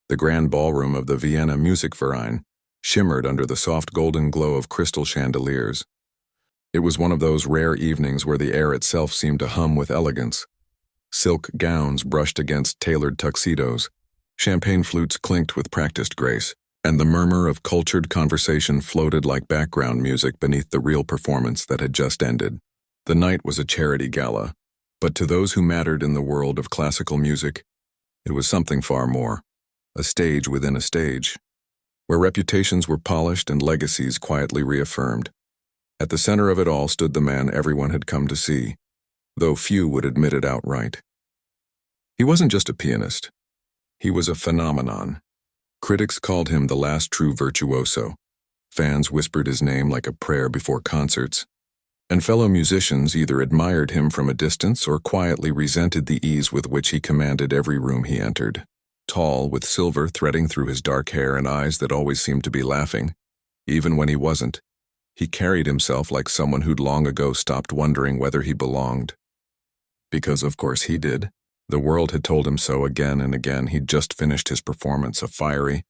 The grand ballroom of the Vienna Musikverein shimmered under the soft golden glow of crystal chandeliers. It was one of those rare evenings where the air itself seemed to hum with elegance. Silk gowns brushed against tailored tuxedos, champagne flutes clinked with practiced grace, and the murmur of cultured conversation floated like background music beneath the real performance that had just ended. The night was a charity gala, but to those who mattered in the world of classical music, it was something far more, a stage within a stage, where reputations were polished and legacies quietly reaffirmed. At the center of it all stood the man everyone had come to see, though few would admit it outright. He wasn't just a pianist. He was a phenomenon. Critics called him the last true virtuoso. Fans whispered his name like a prayer before concerts, and fellow musicians either admired him from a distance or quietly resented the ease with which he commanded every room he entered. Tall, with silver threading through his dark hair and eyes that always seemed to be laughing, even when he wasn't, he carried himself like someone who'd long ago stopped wondering whether he belonged. Because of course he did. The world had told him so again and again. He'd just finished his performance, a fiery,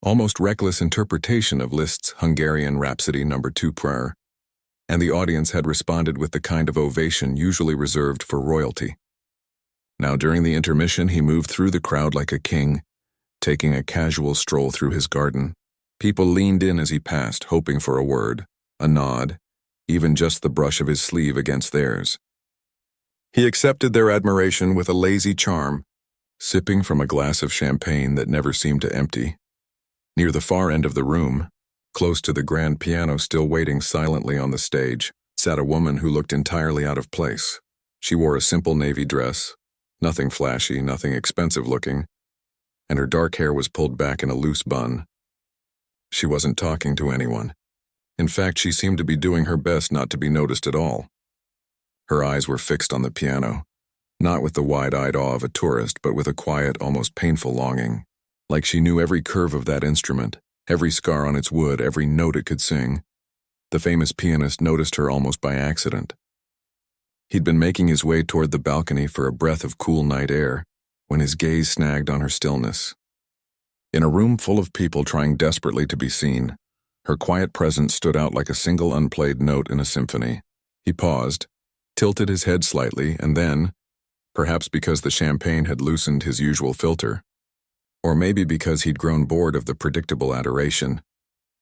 almost reckless interpretation of Liszt's Hungarian Rhapsody No. 2 prayer, and the audience had responded with the kind of ovation usually reserved for royalty. Now during the intermission he moved through the crowd like a king, taking a casual stroll through his garden. People leaned in as he passed, hoping for a word, a nod, even just the brush of his sleeve against theirs. He accepted their admiration with a lazy charm, sipping from a glass of champagne that never seemed to empty. Near the far end of the room, close to the grand piano still waiting silently on the stage, sat a woman who looked entirely out of place. She wore a simple navy dress, nothing flashy, nothing expensive looking, and her dark hair was pulled back in a loose bun. She wasn't talking to anyone. In fact, she seemed to be doing her best not to be noticed at all. Her eyes were fixed on the piano, not with the wide-eyed awe of a tourist, but with a quiet, almost painful longing, like she knew every curve of that instrument, every scar on its wood, every note it could sing. The famous pianist noticed her almost by accident. He'd been making his way toward the balcony for a breath of cool night air when his gaze snagged on her stillness. In a room full of people trying desperately to be seen, her quiet presence stood out like a single unplayed note in a symphony. He paused, tilted his head slightly, and then, perhaps because the champagne had loosened his usual filter, or maybe because he'd grown bored of the predictable adoration,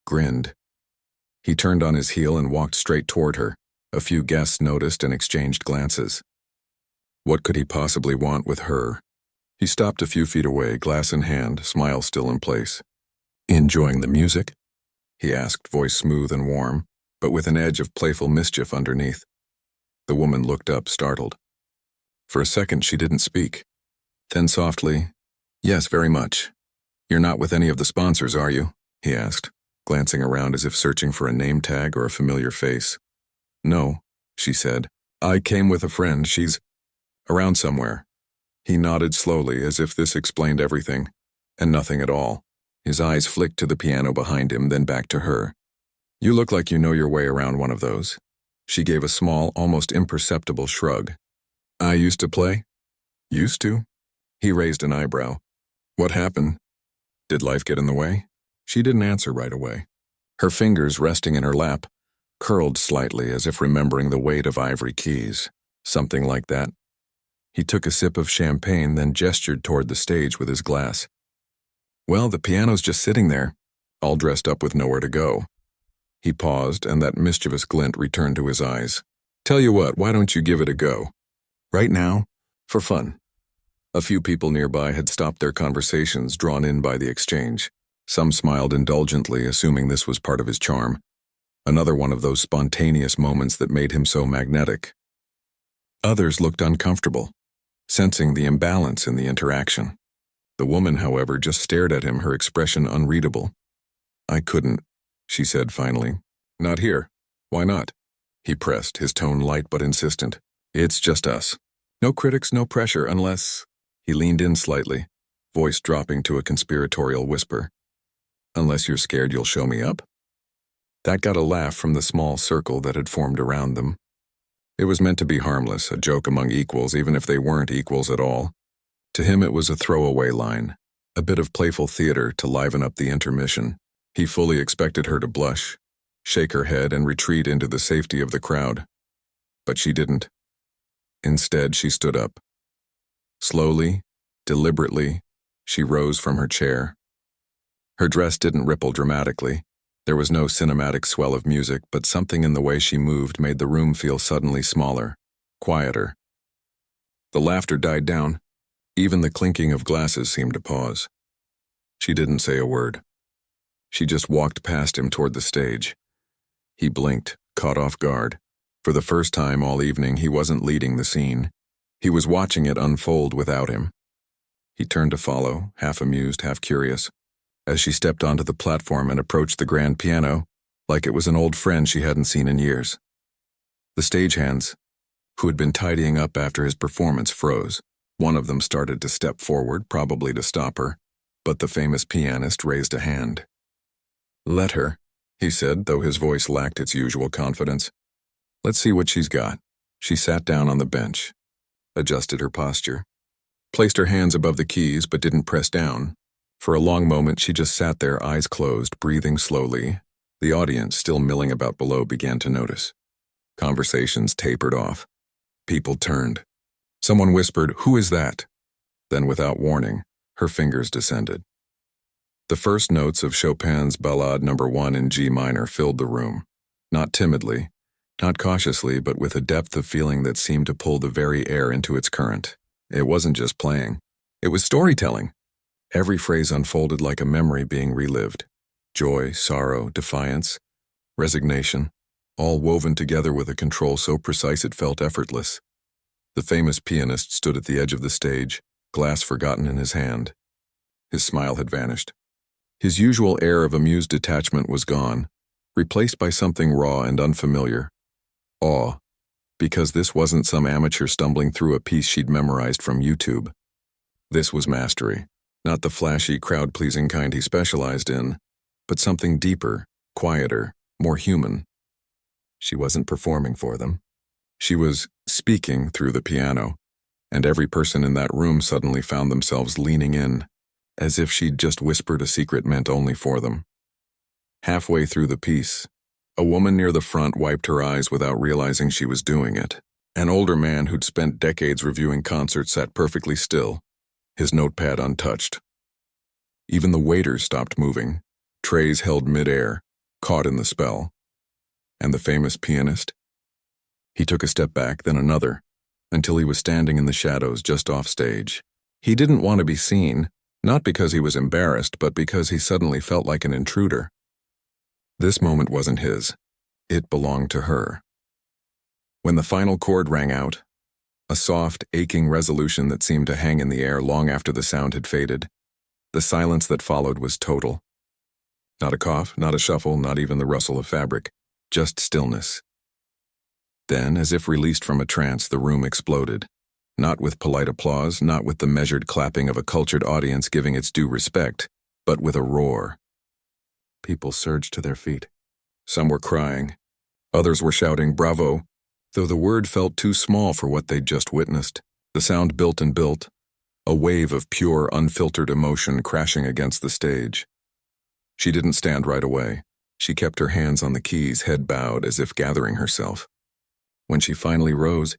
grinned. He turned on his heel and walked straight toward her. A few guests noticed and exchanged glances. What could he possibly want with her? He stopped a few feet away, glass in hand, smile still in place. "Enjoying the music?" he asked, voice smooth and warm, but with an edge of playful mischief underneath. The woman looked up, startled. For a second she didn't speak. Then softly, "Yes, very much. You're not with any of the sponsors, are you?" he asked, glancing around as if searching for a name tag or a familiar face. "No," she said. "I came with a friend. She's around somewhere." He nodded slowly, as if this explained everything, and nothing at all. His eyes flicked to the piano behind him, then back to her. "You look like you know your way around one of those." She gave a small, almost imperceptible shrug. "I used to play?" "Used to?" He raised an eyebrow. "What happened? Did life get in the way?" She didn't answer right away. Her fingers, resting in her lap, curled slightly as if remembering the weight of ivory keys. Something like that. He took a sip of champagne, then gestured toward the stage with his glass. "Well, the piano's just sitting there, all dressed up with nowhere to go." He paused, and that mischievous glint returned to his eyes. "Tell you what, why don't you give it a go? Right now? For fun." A few people nearby had stopped their conversations, drawn in by the exchange. Some smiled indulgently, assuming this was part of his charm. Another one of those spontaneous moments that made him so magnetic. Others looked uncomfortable, sensing the imbalance in the interaction. The woman, however, just stared at him, her expression unreadable. "I couldn't," she said finally. "Not here. Why not?" He pressed, his tone light but insistent. "It's just us. No critics, no pressure, unless—" He leaned in slightly, voice dropping to a conspiratorial whisper. "Unless you're scared you'll show me up?" That got a laugh from the small circle that had formed around them. It was meant to be harmless, a joke among equals, even if they weren't equals at all. To him it was a throwaway line, A bit of playful theater to liven up the intermission. He fully expected her to blush, shake her head, and retreat into the safety of the crowd. But she didn't. Instead, she stood up. Slowly, deliberately, she rose from her chair. Her dress didn't ripple dramatically. There was no cinematic swell of music, but something in the way she moved made the room feel suddenly smaller, quieter. The laughter died down. Even the clinking of glasses seemed to pause. She didn't say a word. She just walked past him toward the stage. He blinked, caught off guard. For the first time all evening, he wasn't leading the scene. He was watching it unfold without him. He turned to follow, half amused, half curious, as she stepped onto the platform and approached the grand piano, like it was an old friend she hadn't seen in years. The stagehands, who had been tidying up after his performance, froze. One of them started to step forward, probably to stop her, but the famous pianist raised a hand. "Let her," he said, though his voice lacked its usual confidence. "Let's see what she's got." She sat down on the bench, adjusted her posture, placed her hands above the keys but didn't press down. For a long moment she just sat there, eyes closed, breathing slowly. The audience, still milling about below, began to notice. Conversations tapered off. People turned. Someone whispered, "Who is that?" Then, without warning, her fingers descended. The first notes of Chopin's Ballade No. 1 in G minor filled the room, not timidly, not cautiously, but with a depth of feeling that seemed to pull the very air into its current. It wasn't just playing. It was storytelling. Every phrase unfolded like a memory being relived. Joy, sorrow, defiance, resignation, all woven together with a control so precise it felt effortless. The famous pianist stood at the edge of the stage, glass forgotten in his hand. His smile had vanished. His usual air of amused detachment was gone, replaced by something raw and unfamiliar. Awe, because this wasn't some amateur stumbling through a piece she'd memorized from YouTube. This was mastery, not the flashy, crowd-pleasing kind he specialized in, but something deeper, quieter, more human. She wasn't performing for them. She was speaking through the piano, and every person in that room suddenly found themselves leaning in, as if she'd just whispered a secret meant only for them. Halfway through the piece, a woman near the front wiped her eyes without realizing she was doing it. An older man who'd spent decades reviewing concerts sat perfectly still, his notepad untouched. Even the waiters stopped moving, trays held midair, caught in the spell. And the famous pianist? He took a step back, then another, until he was standing in the shadows just off stage. He didn't want to be seen, not because he was embarrassed, but because he suddenly felt like an intruder. This moment wasn't his. It belonged to her. When the final chord rang out, a soft, aching resolution that seemed to hang in the air long after the sound had faded, the silence that followed was total. Not a cough, not a shuffle, not even the rustle of fabric, just stillness. Then, as if released from a trance, the room exploded. Not with polite applause, not with the measured clapping of a cultured audience giving its due respect, but with a roar. People surged to their feet. Some were crying. Others were shouting, "Bravo!" Though the word felt too small for what they'd just witnessed. The sound built and built, a wave of pure, unfiltered emotion crashing against the stage. She didn't stand right away. She kept her hands on the keys, head bowed, as if gathering herself. When she finally rose,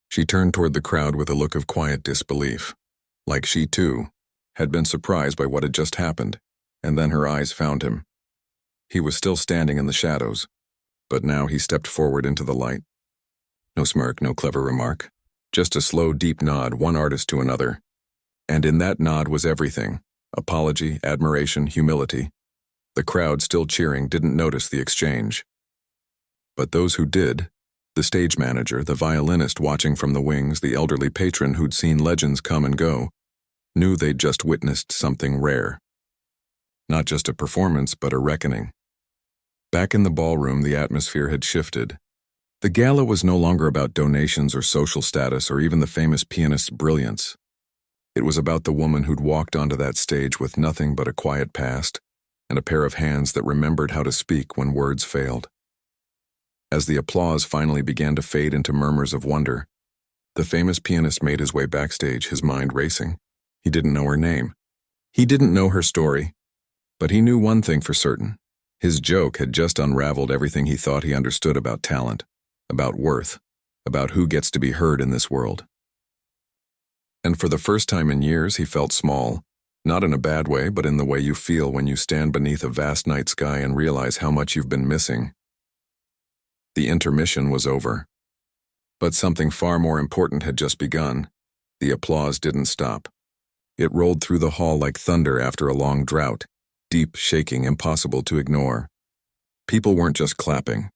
she turned toward the crowd with a look of quiet disbelief, like she, too, had been surprised by what had just happened, and then her eyes found him. He was still standing in the shadows, but now he stepped forward into the light. No smirk, no clever remark, just a slow, deep nod, one artist to another. And in that nod was everything: apology, admiration, humility. The crowd, still cheering, didn't notice the exchange. But those who did, the stage manager, the violinist watching from the wings, the elderly patron who'd seen legends come and go, knew they'd just witnessed something rare. Not just a performance, but a reckoning. Back in the ballroom, the atmosphere had shifted. The gala was no longer about donations or social status or even the famous pianist's brilliance. It was about the woman who'd walked onto that stage with nothing but a quiet past and a pair of hands that remembered how to speak when words failed. As the applause finally began to fade into murmurs of wonder, the famous pianist made his way backstage, his mind racing. He didn't know her name. He didn't know her story, but he knew one thing for certain. His joke had just unraveled everything he thought he understood about talent, about worth, about who gets to be heard in this world. And for the first time in years, he felt small, not in a bad way, but in the way you feel when you stand beneath a vast night sky and realize how much you've been missing. The intermission was over. But something far more important had just begun. The applause didn't stop. It rolled through the hall like thunder after a long drought, deep, shaking, impossible to ignore. People weren't just clapping.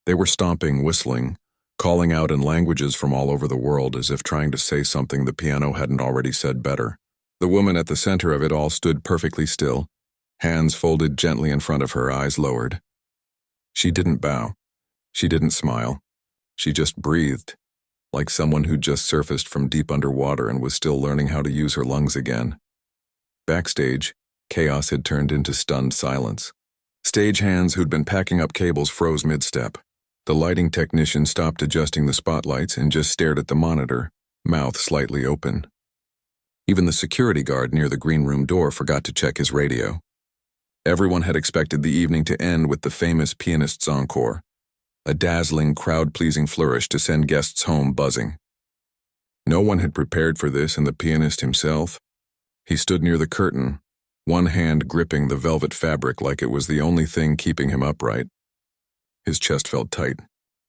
They were stomping, whistling, calling out in languages from all over the world as if trying to say something the piano hadn't already said better. The woman at the center of it all stood perfectly still, hands folded gently in front of her, eyes lowered. She didn't bow. She didn't smile. She just breathed, like someone who'd just surfaced from deep underwater and was still learning how to use her lungs again. Backstage, chaos had turned into stunned silence. Stagehands who'd been packing up cables froze mid-step. The lighting technician stopped adjusting the spotlights and just stared at the monitor, mouth slightly open. Even the security guard near the green room door forgot to check his radio. Everyone had expected the evening to end with the famous pianist's encore, a dazzling, crowd-pleasing flourish to send guests home buzzing. No one had prepared for this, and the pianist himself. He stood near the curtain, one hand gripping the velvet fabric like it was the only thing keeping him upright. His chest felt tight,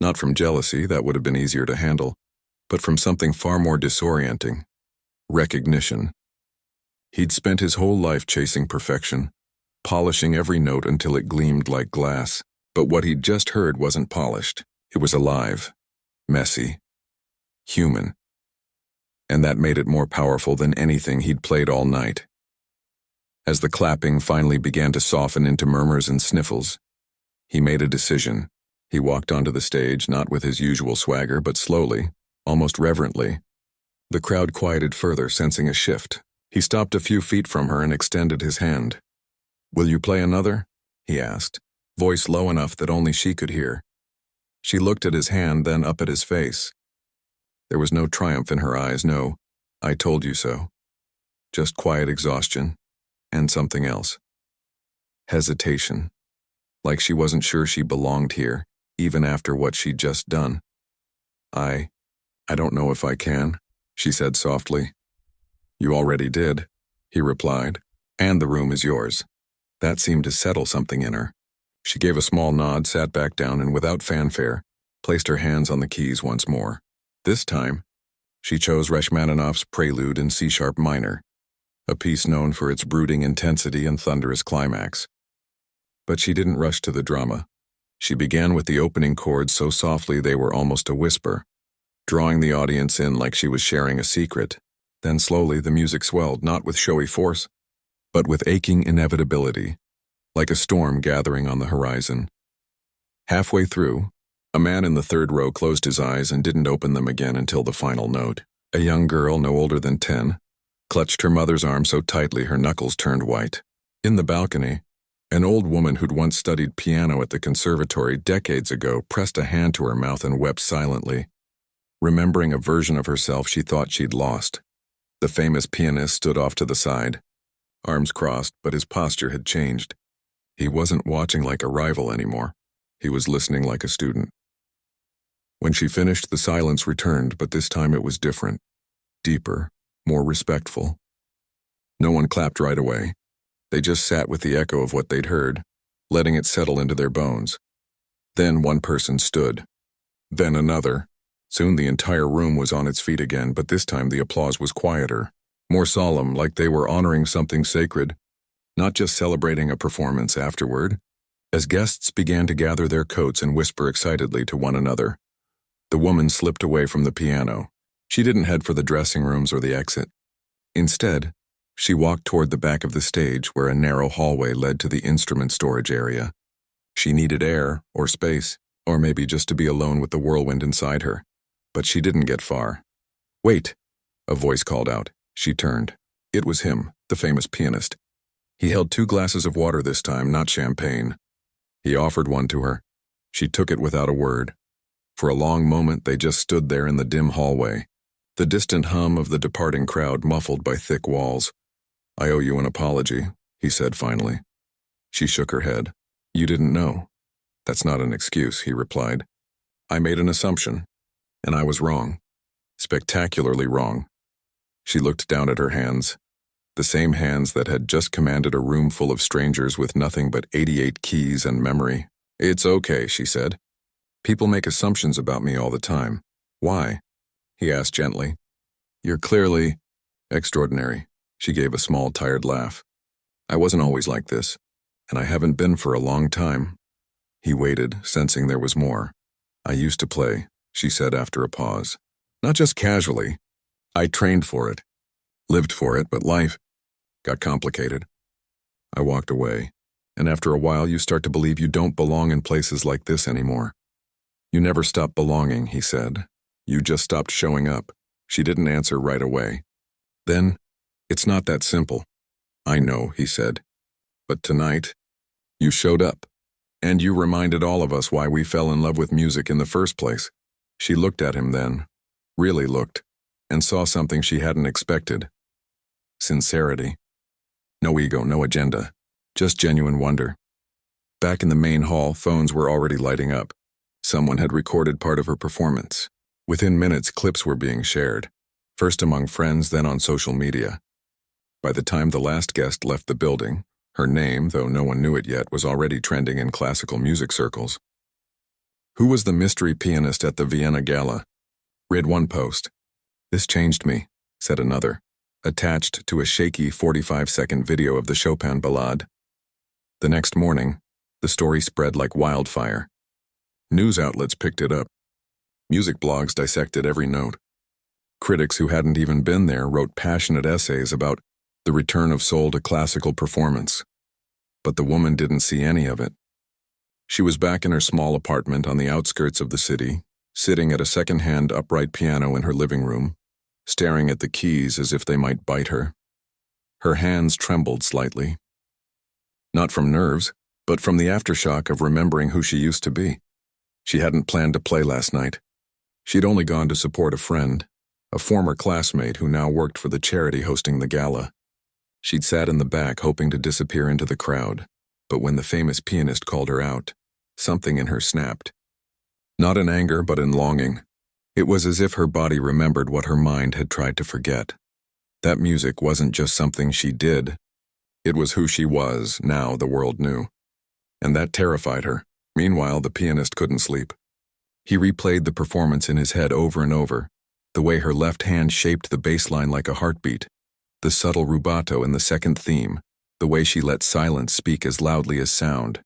not from jealousy, that would have been easier to handle, but from something far more disorienting: recognition. He'd spent his whole life chasing perfection, polishing every note until it gleamed like glass. But what he'd just heard wasn't polished. It was alive, messy, human. And that made it more powerful than anything he'd played all night. As the clapping finally began to soften into murmurs and sniffles, he made a decision. He walked onto the stage, not with his usual swagger, but slowly, almost reverently. The crowd quieted further, sensing a shift. He stopped a few feet from her and extended his hand. "Will you play another?" he asked, voice low enough that only she could hear. She looked at his hand, then up at his face. There was no triumph in her eyes, no "I told you so." Just quiet exhaustion, and something else. Hesitation. Like she wasn't sure she belonged here, even after what she'd just done. I don't know if I can," she said softly. "You already did," he replied, "and the room is yours." That seemed to settle something in her. She gave a small nod, sat back down, and without fanfare, placed her hands on the keys once more. This time, she chose Rachmaninoff's Prelude in C-sharp minor, a piece known for its brooding intensity and thunderous climax. But she didn't rush to the drama. She began with the opening chords so softly they were almost a whisper, drawing the audience in like she was sharing a secret. Then slowly the music swelled, not with showy force, but with aching inevitability, like a storm gathering on the horizon. Halfway through, a man in the third row closed his eyes and didn't open them again until the final note. A young girl, no older than 10, clutched her mother's arm so tightly her knuckles turned white. In the balcony, an old woman who'd once studied piano at the conservatory decades ago pressed a hand to her mouth and wept silently, remembering a version of herself she thought she'd lost. The famous pianist stood off to the side, arms crossed, but his posture had changed. He wasn't watching like a rival anymore. He was listening like a student. When she finished, the silence returned, but this time it was different, deeper, more respectful. No one clapped right away. They just sat with the echo of what they'd heard, letting it settle into their bones. Then one person stood. Then another. Soon the entire room was on its feet again, but this time the applause was quieter, more solemn, like they were honoring something sacred, not just celebrating a performance afterward. As guests began to gather their coats and whisper excitedly to one another, the woman slipped away from the piano. She didn't head for the dressing rooms or the exit. Instead, she walked toward the back of the stage where a narrow hallway led to the instrument storage area. She needed air, or space, or maybe just to be alone with the whirlwind inside her. But she didn't get far. "Wait," a voice called out. She turned. It was him, the famous pianist. He held 2 glasses of water this time, not champagne. He offered one to her. She took it without a word. For a long moment they just stood there in the dim hallway, the distant hum of the departing crowd muffled by thick walls. I owe you an apology, he said finally. She shook her head. You didn't know. That's not an excuse, he replied. I made an assumption, and I was wrong. Spectacularly wrong. She looked down at her hands, the same hands that had just commanded a room full of strangers with nothing but 88 keys and memory. It's okay, she said. People make assumptions about me all the time. Why? He asked gently. You're clearly extraordinary. She gave a small, tired laugh. I wasn't always like this, and I haven't been for a long time. He waited, sensing there was more. I used to play, she said after a pause. Not just casually. I trained for it. Lived for it, but life got complicated. I walked away, and after a while you start to believe you don't belong in places like this anymore. You never stopped belonging, he said. You just stopped showing up. She didn't answer right away. Then, it's not that simple. I know, he said. But tonight, you showed up. And you reminded all of us why we fell in love with music in the first place. She looked at him then, really looked, and saw something she hadn't expected. Sincerity. No ego, no agenda, just genuine wonder. Back in the main hall, phones were already lighting up. Someone had recorded part of her performance. Within minutes, clips were being shared, first among friends, then on social media. By the time the last guest left the building, her name, though no one knew it yet, was already trending in classical music circles. Who was the mystery pianist at the Vienna Gala? Read one post. This changed me, said another, attached to a shaky 45-second video of the Chopin Ballade. The next morning, the story spread like wildfire. News outlets picked it up. Music blogs dissected every note. Critics who hadn't even been there wrote passionate essays about the return of soul to classical performance. But the woman didn't see any of it. She was back in her small apartment on the outskirts of the city, sitting at a second-hand upright piano in her living room, staring at the keys as if they might bite her. Her hands trembled slightly. Not from nerves, but from the aftershock of remembering who she used to be. She hadn't planned to play last night. She'd only gone to support a friend, a former classmate who now worked for the charity hosting the gala. She'd sat in the back hoping to disappear into the crowd, but when the famous pianist called her out, something in her snapped. Not in anger, but in longing. It was as if her body remembered what her mind had tried to forget. That music wasn't just something she did. It was who she was, now the world knew. And that terrified her. Meanwhile, the pianist couldn't sleep. He replayed the performance in his head over and over, the way her left hand shaped the bass line like a heartbeat, the subtle rubato in the second theme, the way she let silence speak as loudly as sound.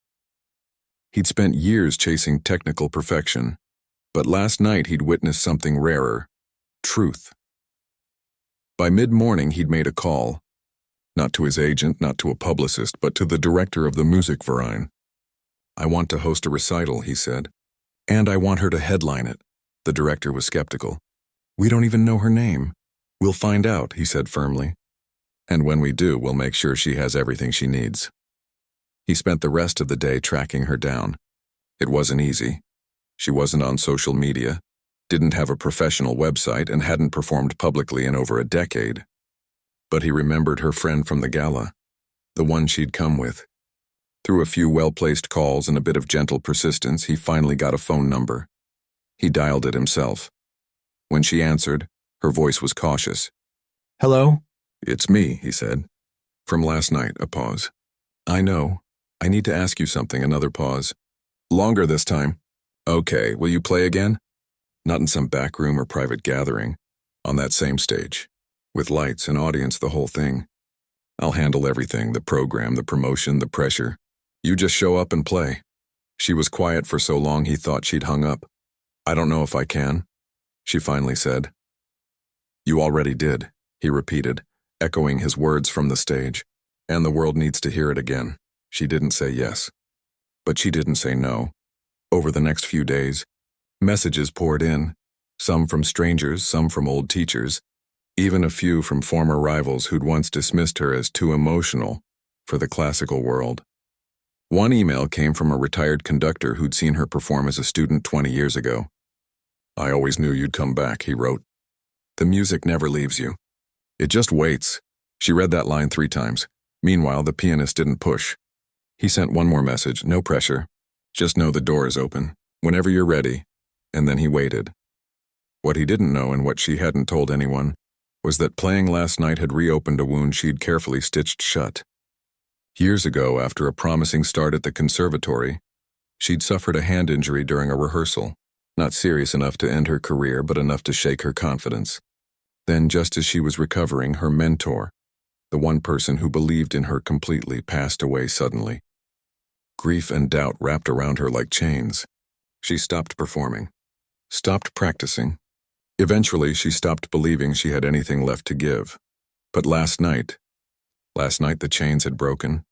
He'd spent years chasing technical perfection, but last night he'd witnessed something rarer, truth. By mid-morning he'd made a call, not to his agent, not to a publicist, but to the director of the Musikverein. I want to host a recital, he said, and I want her to headline it. The director was skeptical. We don't even know her name. We'll find out, he said firmly. And when we do, we'll make sure she has everything she needs. He spent the rest of the day tracking her down. It wasn't easy. She wasn't on social media, didn't have a professional website, and hadn't performed publicly in over a decade. But he remembered her friend from the gala, the one she'd come with. Through a few well-placed calls and a bit of gentle persistence, he finally got a phone number. He dialed it himself. When she answered, her voice was cautious. Hello? It's me, he said. From last night, a pause. I know. I need to ask you something, another pause. Longer this time. Okay, will you play again? Not in some back room or private gathering. On that same stage. With lights and audience, the whole thing. I'll handle everything, the program, the promotion, the pressure. You just show up and play. She was quiet for so long he thought she'd hung up. I don't know if I can, she finally said. You already did, he repeated, echoing his words from the stage. And the world needs to hear it again. She didn't say yes. But she didn't say no. Over the next few days, messages poured in, some from strangers, some from old teachers, even a few from former rivals who'd once dismissed her as too emotional for the classical world. One email came from a retired conductor who'd seen her perform as a student 20 years ago. I always knew you'd come back, he wrote. The music never leaves you. It just waits. She read that line 3 times. Meanwhile, the pianist didn't push. He sent one more message, no pressure. Just know the door is open, whenever you're ready. And then he waited. What he didn't know, and what she hadn't told anyone, was that playing last night had reopened a wound she'd carefully stitched shut. Years ago, after a promising start at the conservatory, she'd suffered a hand injury during a rehearsal, not serious enough to end her career, but enough to shake her confidence. Then, just as she was recovering, her mentor, the one person who believed in her completely, passed away suddenly. Grief and doubt wrapped around her like chains. She stopped performing, stopped practicing. Eventually, she stopped believing she had anything left to give. But last night the chains had broken.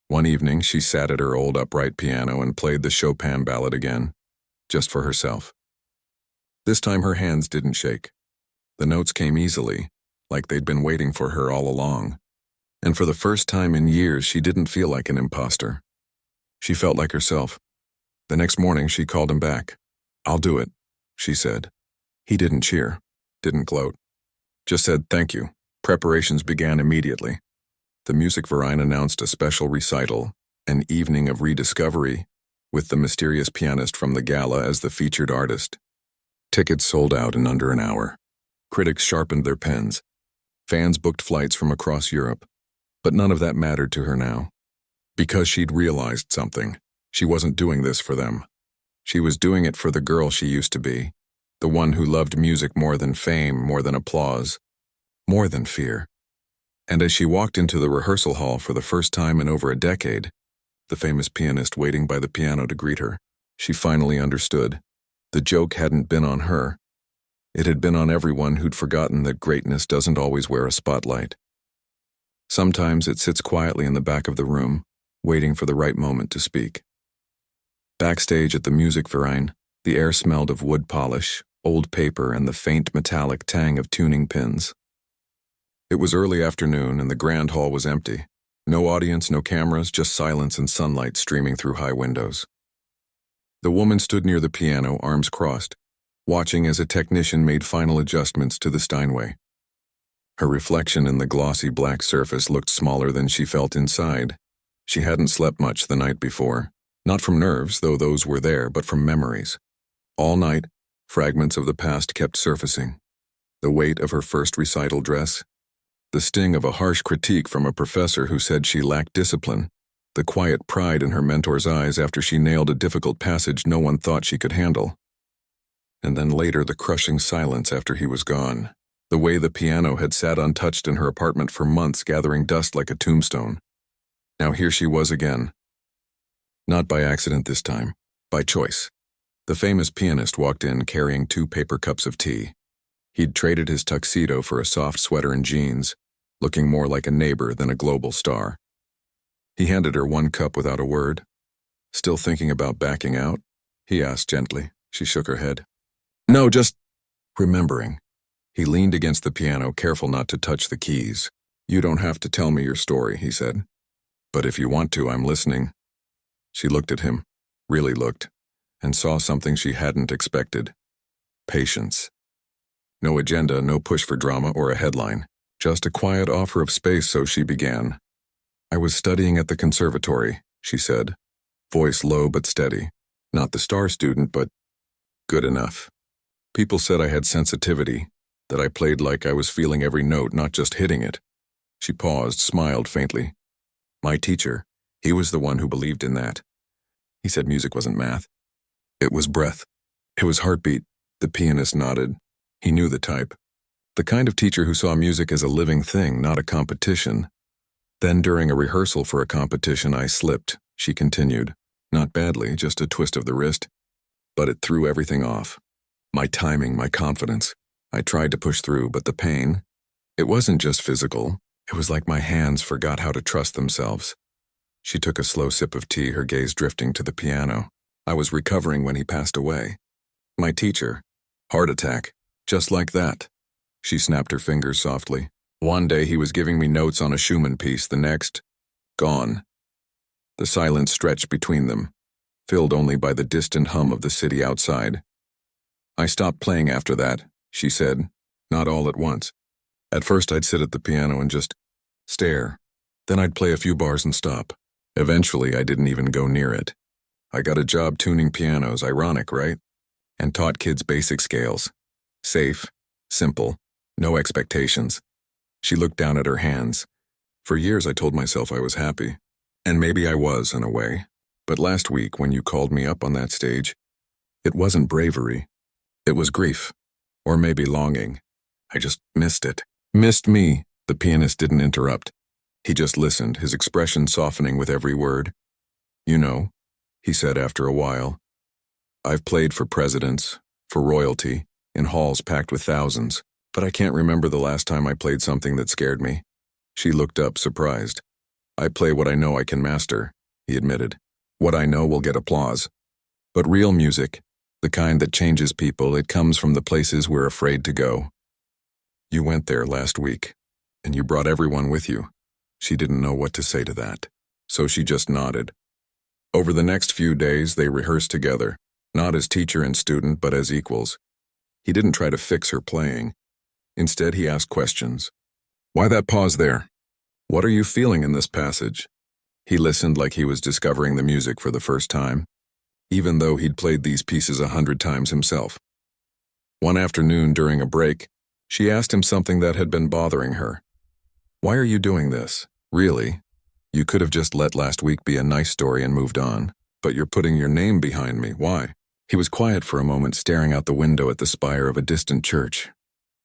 One evening, she sat at her old upright piano and played the Chopin ballad again, just for herself. This time her hands didn't shake. The notes came easily, like they'd been waiting for her all along. And for the first time in years, she didn't feel like an imposter. She felt like herself. The next morning, she called him back. "I'll do it," she said. He didn't cheer, didn't gloat. Just said thank you. Preparations began immediately. The Musikverein announced a special recital, an evening of rediscovery, with the mysterious pianist from the gala as the featured artist. Tickets sold out in under an hour. Critics sharpened their pens. Fans booked flights from across Europe. But none of that mattered to her now. Because she'd realized something. She wasn't doing this for them. She was doing it for the girl she used to be. The one who loved music more than fame, more than applause, more than fear. And as she walked into the rehearsal hall for the first time in over a decade, the famous pianist waiting by the piano to greet her, she finally understood. The joke hadn't been on her. It had been on everyone who'd forgotten that greatness doesn't always wear a spotlight. Sometimes it sits quietly in the back of the room, waiting for the right moment to speak. Backstage at the Musikverein, the air smelled of wood polish, old paper, and the faint metallic tang of tuning pins. It was early afternoon, and the grand hall was empty. No audience, no cameras, just silence and sunlight streaming through high windows. The woman stood near the piano, arms crossed, watching as a technician made final adjustments to the Steinway. Her reflection in the glossy black surface looked smaller than she felt inside. She hadn't slept much the night before, not from nerves, though those were there, but from memories. All night, fragments of the past kept surfacing. The weight of her first recital dress, the sting of a harsh critique from a professor who said she lacked discipline, the quiet pride in her mentor's eyes after she nailed a difficult passage no one thought she could handle. And then later the crushing silence after he was gone, the way the piano had sat untouched in her apartment for months, gathering dust like a tombstone. Now here she was again. Not by accident this time, by choice. The famous pianist walked in carrying 2 paper cups of tea. He'd traded his tuxedo for a soft sweater and jeans, looking more like a neighbor than a global star. He handed her 1 cup without a word. "Still thinking about backing out?" he asked gently. She shook her head. "No, just remembering." He leaned against the piano, careful not to touch the keys. "You don't have to tell me your story," he said. "But if you want to, I'm listening." She looked at him, really looked, and saw something she hadn't expected. Patience. No agenda, no push for drama or a headline. Just a quiet offer of space, so she began. "I was studying at the conservatory," she said, voice low but steady. "Not the star student, but good enough. People said I had sensitivity, that I played like I was feeling every note, not just hitting it." She paused, smiled faintly. "My teacher, he was the one who believed in that. He said music wasn't math. It was breath. It was heartbeat." The pianist nodded. He knew the type. The kind of teacher who saw music as a living thing, not a competition. "Then during a rehearsal for a competition, I slipped," she continued. "Not badly, just a twist of the wrist. But it threw everything off. My timing, my confidence. I tried to push through, but the pain, it wasn't just physical. It was like my hands forgot how to trust themselves." She took a slow sip of tea, her gaze drifting to the piano. "I was recovering when he passed away. My teacher. Heart attack. Just like that." She snapped her fingers softly. "One day he was giving me notes on a Schumann piece, the next, gone." The silence stretched between them, filled only by the distant hum of the city outside. "I stopped playing after that," she said, "not all at once. At first I'd sit at the piano and just stare. Then I'd play a few bars and stop. Eventually, I didn't even go near it. I got a job tuning pianos, ironic, right? And taught kids basic scales. Safe, simple, no expectations. She looked down at her hands. For years, I told myself I was happy. And maybe I was, in a way. But last week, when you called me up on that stage, it wasn't bravery. It was grief. Or maybe longing. I just missed it. Missed me. The pianist didn't interrupt. He just listened, his expression softening with every word. You know, he said after a while, I've played for presidents, for royalty, in halls packed with thousands, but I can't remember the last time I played something that scared me. She looked up, surprised. I play what I know I can master, he admitted. What I know will get applause. But real music, the kind that changes people, it comes from the places we're afraid to go. You went there last week, and you brought everyone with you. She didn't know what to say to that, so she just nodded. Over the next few days, they rehearsed together, not as teacher and student, but as equals. He didn't try to fix her playing. Instead, he asked questions. Why that pause there? What are you feeling in this passage? He listened like he was discovering the music for the first time, even though he'd played these pieces 100 times himself. One afternoon during a break, she asked him something that had been bothering her. Why are you doing this? Really? You could have just let last week be a nice story and moved on, but you're putting your name behind me. Why? He was quiet for a moment, staring out the window at the spire of a distant church.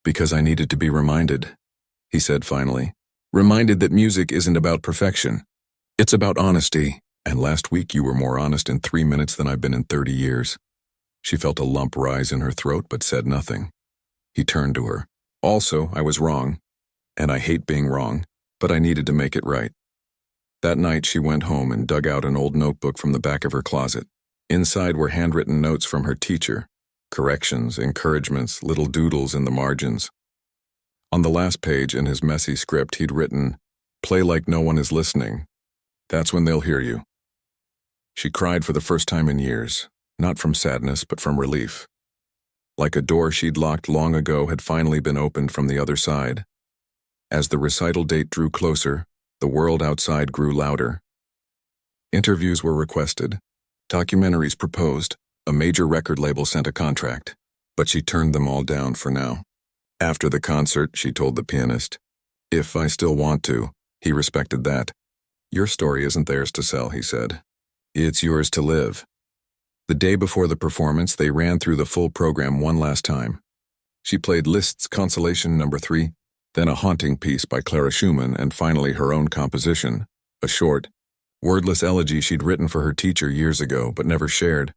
Because I needed to be reminded, he said finally. Reminded that music isn't about perfection. It's about honesty, and last week you were more honest in 3 minutes than I've been in 30 years. She felt a lump rise in her throat but said nothing. He turned to her. Also, I was wrong, and I hate being wrong, but I needed to make it right. That night she went home and dug out an old notebook from the back of her closet. Inside were handwritten notes from her teacher, corrections, encouragements, little doodles in the margins. On the last page in his messy script he'd written, "Play like no one is listening. That's when they'll hear you." She cried for the first time in years, not from sadness but from relief. Like a door she'd locked long ago had finally been opened from the other side. As the recital date drew closer, the world outside grew louder. Interviews were requested, documentaries proposed, a major record label sent a contract, but she turned them all down for now. After the concert, she told the pianist, "If I still want to," he respected that. "Your story isn't theirs to sell," he said. "It's yours to live." The day before the performance, they ran through the full program one last time. She played Liszt's Consolation No. 3, then a haunting piece by Clara Schumann, and finally her own composition, a short, wordless elegy she'd written for her teacher years ago but never shared.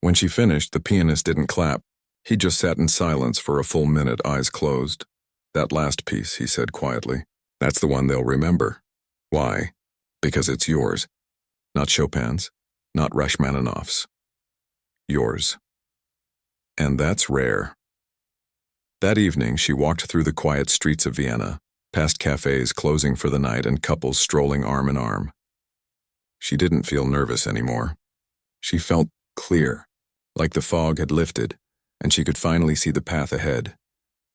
When she finished, the pianist didn't clap. He just sat in silence for a full minute, eyes closed. "That last piece," he said quietly, "that's the one they'll remember." "Why?" "Because it's yours. Not Chopin's, not Rachmaninoff's. Yours." And that's rare. That evening, she walked through the quiet streets of Vienna, past cafes closing for the night and couples strolling arm in arm. She didn't feel nervous anymore. She felt clear, like the fog had lifted, and she could finally see the path ahead,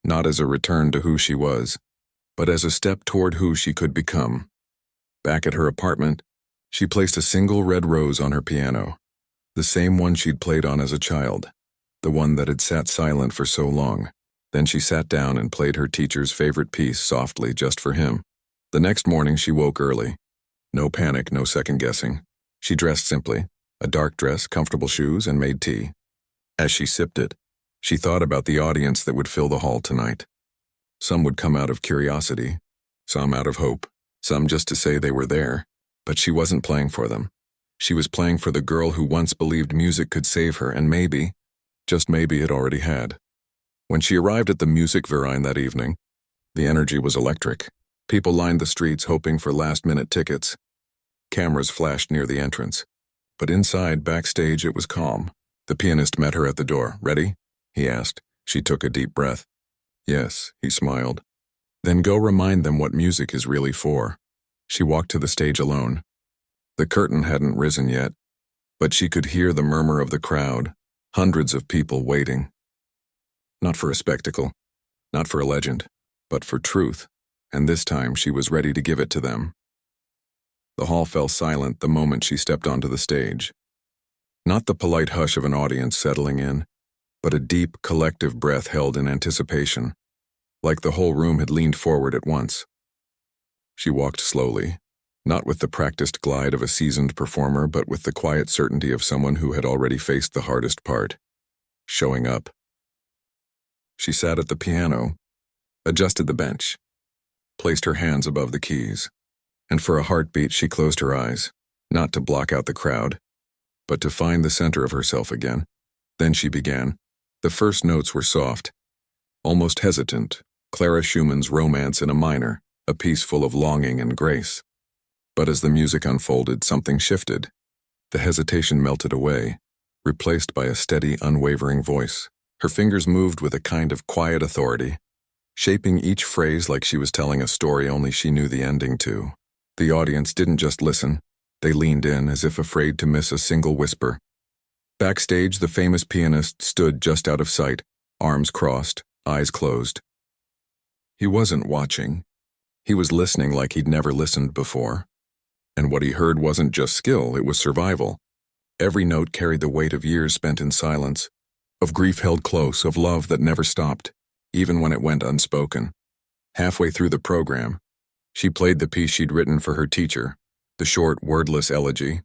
not as a return to who she was, but as a step toward who she could become. Back at her apartment, she placed a single red rose on her piano, the same one she'd played on as a child, the one that had sat silent for so long. Then she sat down and played her teacher's favorite piece softly just for him. The next morning she woke early. No panic, no second-guessing. She dressed simply, a dark dress, comfortable shoes, and made tea. As she sipped it, she thought about the audience that would fill the hall tonight. Some would come out of curiosity, some out of hope, some just to say they were there. But she wasn't playing for them. She was playing for the girl who once believed music could save her, and maybe, just maybe, it already had. When she arrived at the Musikverein that evening, the energy was electric. People lined the streets hoping for last-minute tickets. Cameras flashed near the entrance. But inside, backstage, it was calm. The pianist met her at the door. "Ready?" he asked. She took a deep breath. "Yes," he smiled. "Then go remind them what music is really for." She walked to the stage alone. The curtain hadn't risen yet, but she could hear the murmur of the crowd, hundreds of people waiting. Not for a spectacle, not for a legend, but for truth, and this time she was ready to give it to them. The hall fell silent the moment she stepped onto the stage. Not the polite hush of an audience settling in, but a deep, collective breath held in anticipation, like the whole room had leaned forward at once. She walked slowly, not with the practiced glide of a seasoned performer, but with the quiet certainty of someone who had already faced the hardest part, showing up. She sat at the piano, adjusted the bench, placed her hands above the keys, and for a heartbeat she closed her eyes, not to block out the crowd, but to find the center of herself again. Then she began. The first notes were soft, almost hesitant, Clara Schumann's Romance in a Minor, a piece full of longing and grace. But as the music unfolded, something shifted. The hesitation melted away, replaced by a steady, unwavering voice. Her fingers moved with a kind of quiet authority, shaping each phrase like she was telling a story only she knew the ending to. The audience didn't just listen, they leaned in as if afraid to miss a single whisper. Backstage, the famous pianist stood just out of sight, arms crossed, eyes closed. He wasn't watching. He was listening like he'd never listened before. And what he heard wasn't just skill, it was survival. Every note carried the weight of years spent in silence, of grief held close, of love that never stopped, even when it went unspoken. Halfway through the program, she played the piece she'd written for her teacher, the short, wordless elegy.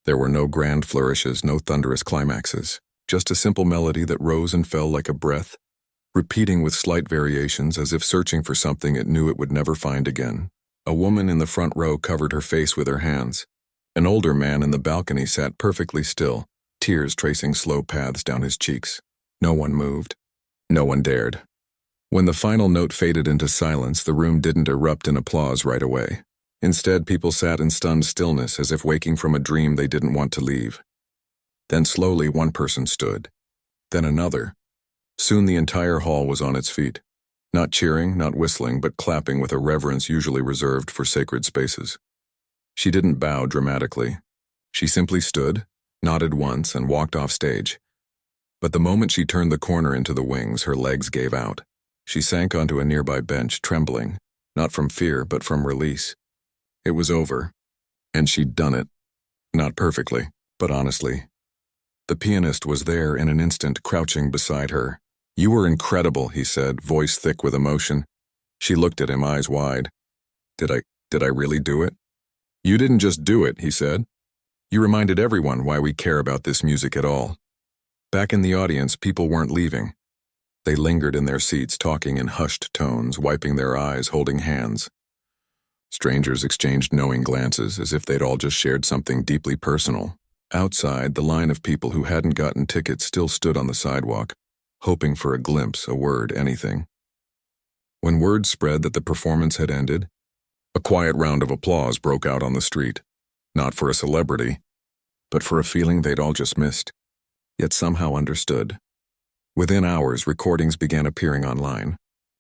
There were no grand flourishes, no thunderous climaxes, just a simple melody that rose and fell like a breath, repeating with slight variations as if searching for something it knew it would never find again. A woman in the front row covered her face with her hands. An older man in the balcony sat perfectly still, tears tracing slow paths down his cheeks. No one moved. No one dared. When the final note faded into silence, the room didn't erupt in applause right away. Instead, people sat in stunned stillness as if waking from a dream they didn't want to leave. Then slowly one person stood. Then another. Soon the entire hall was on its feet. Not cheering, not whistling, but clapping with a reverence usually reserved for sacred spaces. She didn't bow dramatically. She simply stood, nodded once, and walked off stage. But the moment she turned the corner into the wings, her legs gave out. She sank onto a nearby bench, trembling, not from fear, but from release. It was over, and she'd done it. Not perfectly, but honestly. The pianist was there in an instant, crouching beside her. "You were incredible," he said, voice thick with emotion. She looked at him, eyes wide. Did I really do it?" "You didn't just do it," he said. "You reminded everyone why we care about this music at all." Back in the audience, people weren't leaving. They lingered in their seats, talking in hushed tones, wiping their eyes, holding hands. Strangers exchanged knowing glances, as if they'd all just shared something deeply personal. Outside, the line of people who hadn't gotten tickets still stood on the sidewalk, hoping for a glimpse, a word, anything. When word spread that the performance had ended, a quiet round of applause broke out on the street, not for a celebrity, but for a feeling they'd all just missed, yet somehow understood. Within hours, recordings began appearing online,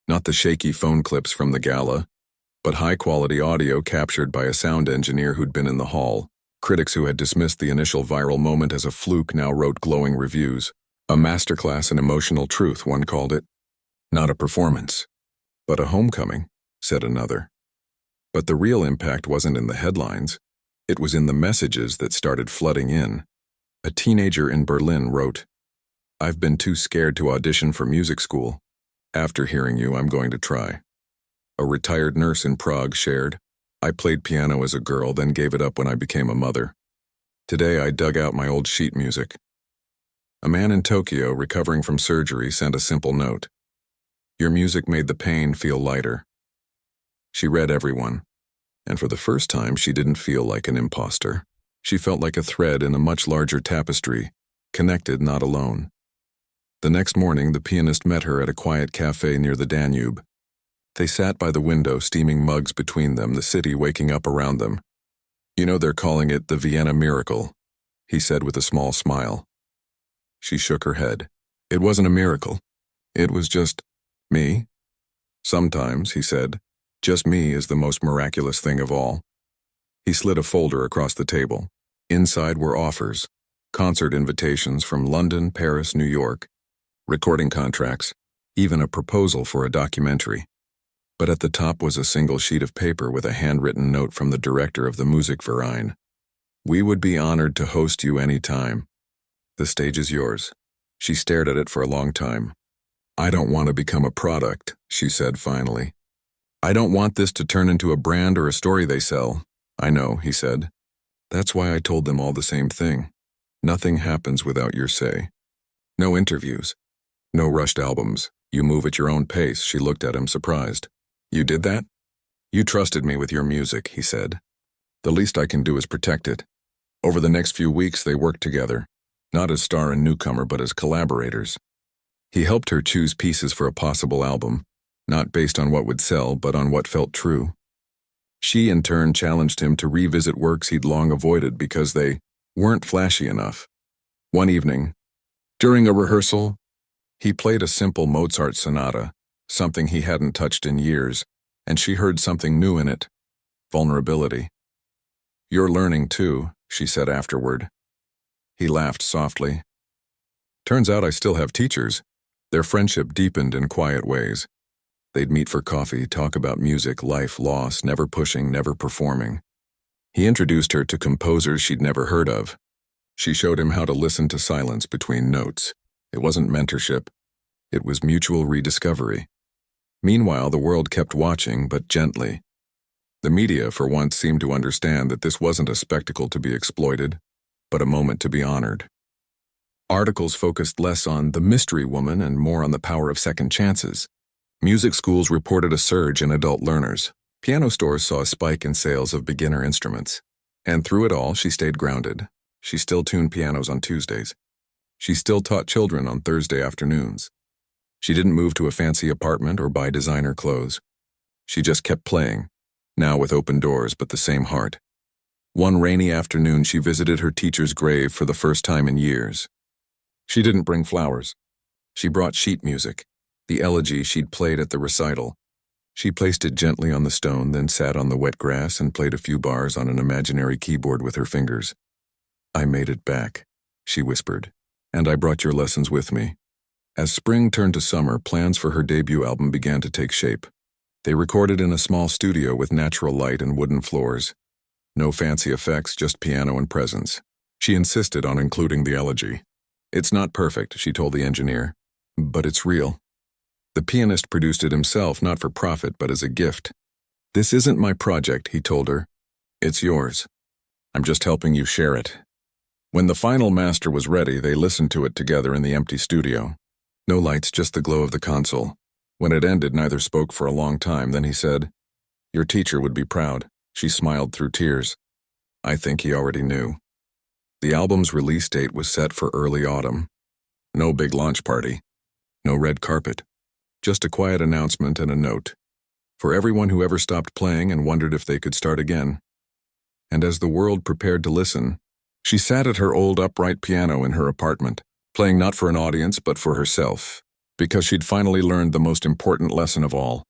not the shaky phone clips from the gala, but high-quality audio captured by a sound engineer who'd been in the hall. Critics who had dismissed the initial viral moment as a fluke now wrote glowing reviews. A masterclass in emotional truth, one called it. "Not a performance, but a homecoming," said another. But the real impact wasn't in the headlines. It was in the messages that started flooding in. A teenager in Berlin wrote, "I've been too scared to audition for music school. After hearing you, I'm going to try." A retired nurse in Prague shared, "I played piano as a girl, then gave it up when I became a mother. Today I dug out my old sheet music." A man in Tokyo, recovering from surgery, sent a simple note. "Your music made the pain feel lighter." She read everyone, and for the first time she didn't feel like an imposter. She felt like a thread in a much larger tapestry, connected, not alone. The next morning, the pianist met her at a quiet cafe near the Danube. They sat by the window, steaming mugs between them, the city waking up around them. "You know, they're calling it the Vienna miracle," he said with a small smile. She shook her head. "It wasn't a miracle. It was just me." "Sometimes," he said, "just me is the most miraculous thing of all." He slid a folder across the table. Inside were offers, concert invitations from London, Paris, New York, recording contracts, even a proposal for a documentary. But at the top was a single sheet of paper with a handwritten note from the director of the Musikverein. "We would be honored to host you any time. The stage is yours." She stared at it for a long time. "I don't want to become a product," she said finally. "I don't want this to turn into a brand or a story they sell." "I know," he said. "That's why I told them all the same thing. Nothing happens without your say. No interviews. No rushed albums. You move at your own pace." She looked at him surprised. "You did that?" "You trusted me with your music," he said. "The least I can do is protect it." Over the next few weeks they worked together, not as star and newcomer but as collaborators. He helped her choose pieces for a possible album, not based on what would sell but on what felt true. She in turn challenged him to revisit works he'd long avoided because they weren't flashy enough. One evening, during a rehearsal, he played a simple Mozart sonata, something he hadn't touched in years, and she heard something new in it: vulnerability. "You're learning too," she said afterward. He laughed softly. "Turns out I still have teachers." Their friendship deepened in quiet ways. They'd meet for coffee, talk about music, life, loss, never pushing, never performing. He introduced her to composers she'd never heard of. She showed him how to listen to silence between notes. It wasn't mentorship. It was mutual rediscovery. Meanwhile, the world kept watching, but gently. The media, for once, seemed to understand that this wasn't a spectacle to be exploited, but a moment to be honored. Articles focused less on the mystery woman and more on the power of second chances. Music schools reported a surge in adult learners. Piano stores saw a spike in sales of beginner instruments. And through it all, she stayed grounded. She still tuned pianos on Tuesdays. She still taught children on Thursday afternoons. She didn't move to a fancy apartment or buy designer clothes. She just kept playing, now with open doors but the same heart. One rainy afternoon, she visited her teacher's grave for the first time in years. She didn't bring flowers. She brought sheet music, the elegy she'd played at the recital. She placed it gently on the stone, then sat on the wet grass and played a few bars on an imaginary keyboard with her fingers. "I made it back," she whispered, "and I brought your lessons with me." As spring turned to summer, plans for her debut album began to take shape. They recorded in a small studio with natural light and wooden floors. No fancy effects, just piano and presence. She insisted on including the elegy. "It's not perfect," she told the engineer, "but it's real." The pianist produced it himself, not for profit, but as a gift. "This isn't my project," he told her. "It's yours. I'm just helping you share it." When the final master was ready, they listened to it together in the empty studio. No lights, just the glow of the console. When it ended, neither spoke for a long time. Then he said, "Your teacher would be proud." She smiled through tears. I think he already knew. The album's release date was set for early autumn. No big launch party. No red carpet. Just a quiet announcement and a note. For everyone who ever stopped playing and wondered if they could start again. And as the world prepared to listen, she sat at her old upright piano in her apartment, playing not for an audience but for herself, because she'd finally learned the most important lesson of all.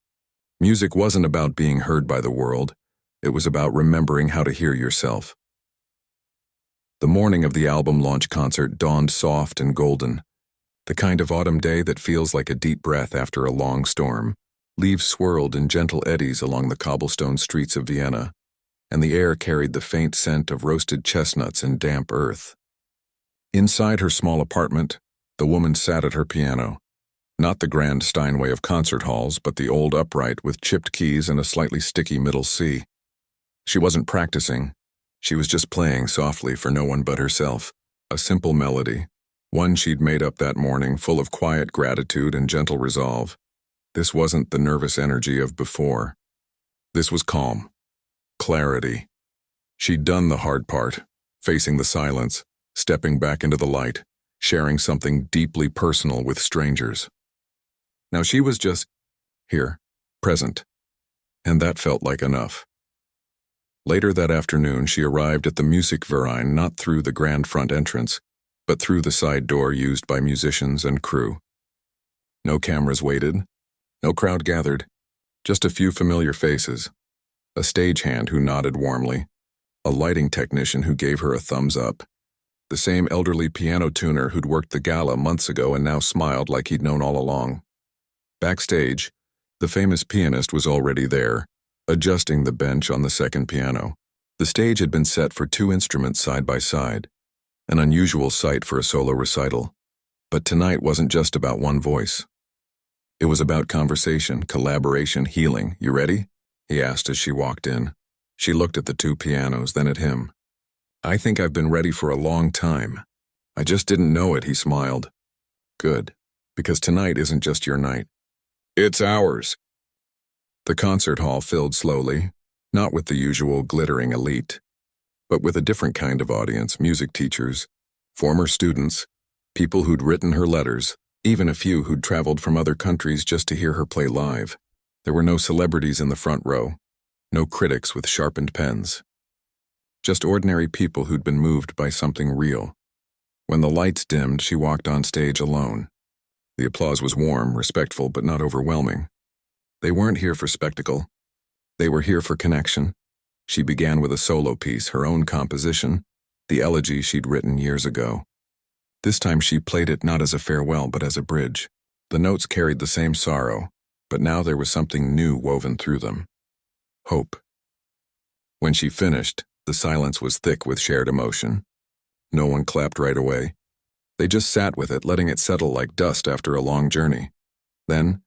Music wasn't about being heard by the world. It was about remembering how to hear yourself. The morning of the album launch concert dawned soft and golden, the kind of autumn day that feels like a deep breath after a long storm. Leaves swirled in gentle eddies along the cobblestone streets of Vienna, and the air carried the faint scent of roasted chestnuts and damp earth. Inside her small apartment, the woman sat at her piano. Not the grand Steinway of concert halls, but the old upright with chipped keys and a slightly sticky middle C. She wasn't practicing. She was just playing softly for no one but herself. A simple melody, one she'd made up that morning, full of quiet gratitude and gentle resolve. This wasn't the nervous energy of before. This was calm. Clarity. She'd done the hard part, facing the silence, stepping back into the light, sharing something deeply personal with strangers. Now she was just here, present, and that felt like enough. Later that afternoon, she arrived at the Musikverein not through the grand front entrance, but through the side door used by musicians and crew. No cameras waited, no crowd gathered, just a few familiar faces. A stagehand who nodded warmly, a lighting technician who gave her a thumbs up, the same elderly piano tuner who'd worked the gala months ago and now smiled like he'd known all along. Backstage, The famous pianist was already there, adjusting the bench on the second piano. The stage had been set for 2 instruments side by side, an unusual sight for a solo recital. But tonight wasn't just about one voice. It was about conversation, collaboration, healing. "You ready?" he asked as she walked in. She looked at the 2 pianos, then at him. "I think I've been ready for a long time. I just didn't know it," he smiled. "Good, because tonight isn't just your night. It's ours." The concert hall filled slowly, not with the usual glittering elite, but with a different kind of audience: music teachers, former students, people who'd written her letters, even a few who'd traveled from other countries just to hear her play live. There were no celebrities in the front row, no critics with sharpened pens. Just ordinary people who'd been moved by something real. When the lights dimmed, she walked on stage alone. The applause was warm, respectful, but not overwhelming. They weren't here for spectacle. They were here for connection. She began with a solo piece, her own composition, the elegy she'd written years ago. This time she played it not as a farewell, but as a bridge. The notes carried the same sorrow, but now there was something new woven through them. Hope. When she finished, the silence was thick with shared emotion. No one clapped right away. They just sat with it, letting it settle like dust after a long journey. Then,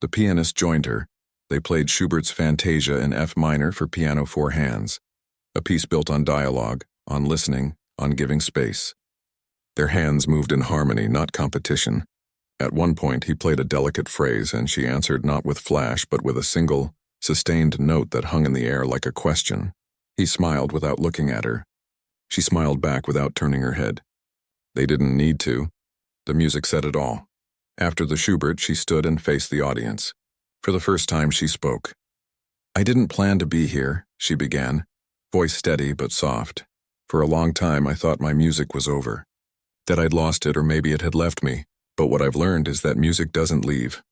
the pianist joined her. They played Schubert's Fantasia in F minor for piano 4 hands, a piece built on dialogue, on listening, on giving space. Their hands moved in harmony, not competition. At one point, he played a delicate phrase, and she answered not with flash, but with a single, sustained note that hung in the air like a question. He smiled without looking at her. She smiled back without turning her head. They didn't need to. The music said it all. After the Schubert, she stood and faced the audience. For the first time, she spoke. "I didn't plan to be here," she began, voice steady but soft. "For a long time, I thought my music was over, that I'd lost it or maybe it had left me. But what I've learned is that music doesn't leave.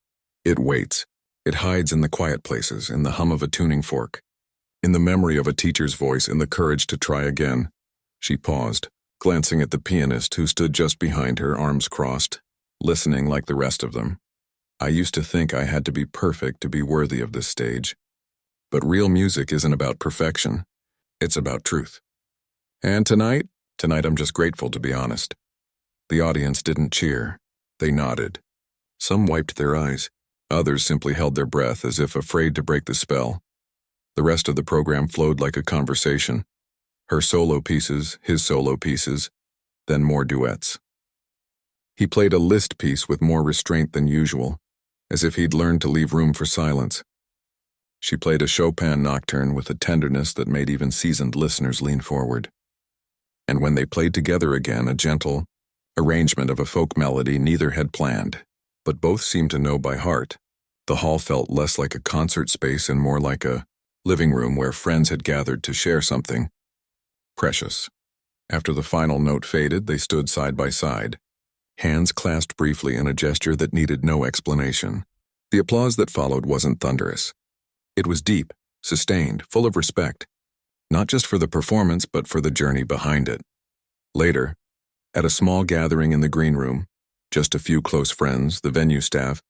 It waits. It hides in the quiet places, in the hum of a tuning fork, in the memory of a teacher's voice, in the courage to try again." She paused, glancing at the pianist who stood just behind her, arms crossed, listening like the rest of them. "I used to think I had to be perfect to be worthy of this stage. But real music isn't about perfection. It's about truth. And tonight I'm just grateful, to be honest." The audience didn't cheer. They nodded. Some wiped their eyes. Others simply held their breath as if afraid to break the spell. The rest of the program flowed like a conversation. Her solo pieces, his solo pieces, then more duets. He played a Liszt piece with more restraint than usual, as if he'd learned to leave room for silence. She played a Chopin nocturne with a tenderness that made even seasoned listeners lean forward. And when they played together again, a gentle arrangement of a folk melody neither had planned, but both seemed to know by heart. The hall felt less like a concert space and more like a living room where friends had gathered to share something precious. After the final note faded, they stood side by side, hands clasped briefly in a gesture that needed no explanation. The applause that followed wasn't thunderous. It was deep, sustained, full of respect, not just for the performance but for the journey behind it. Later, at a small gathering in the green room, just a few close friends, the venue staff,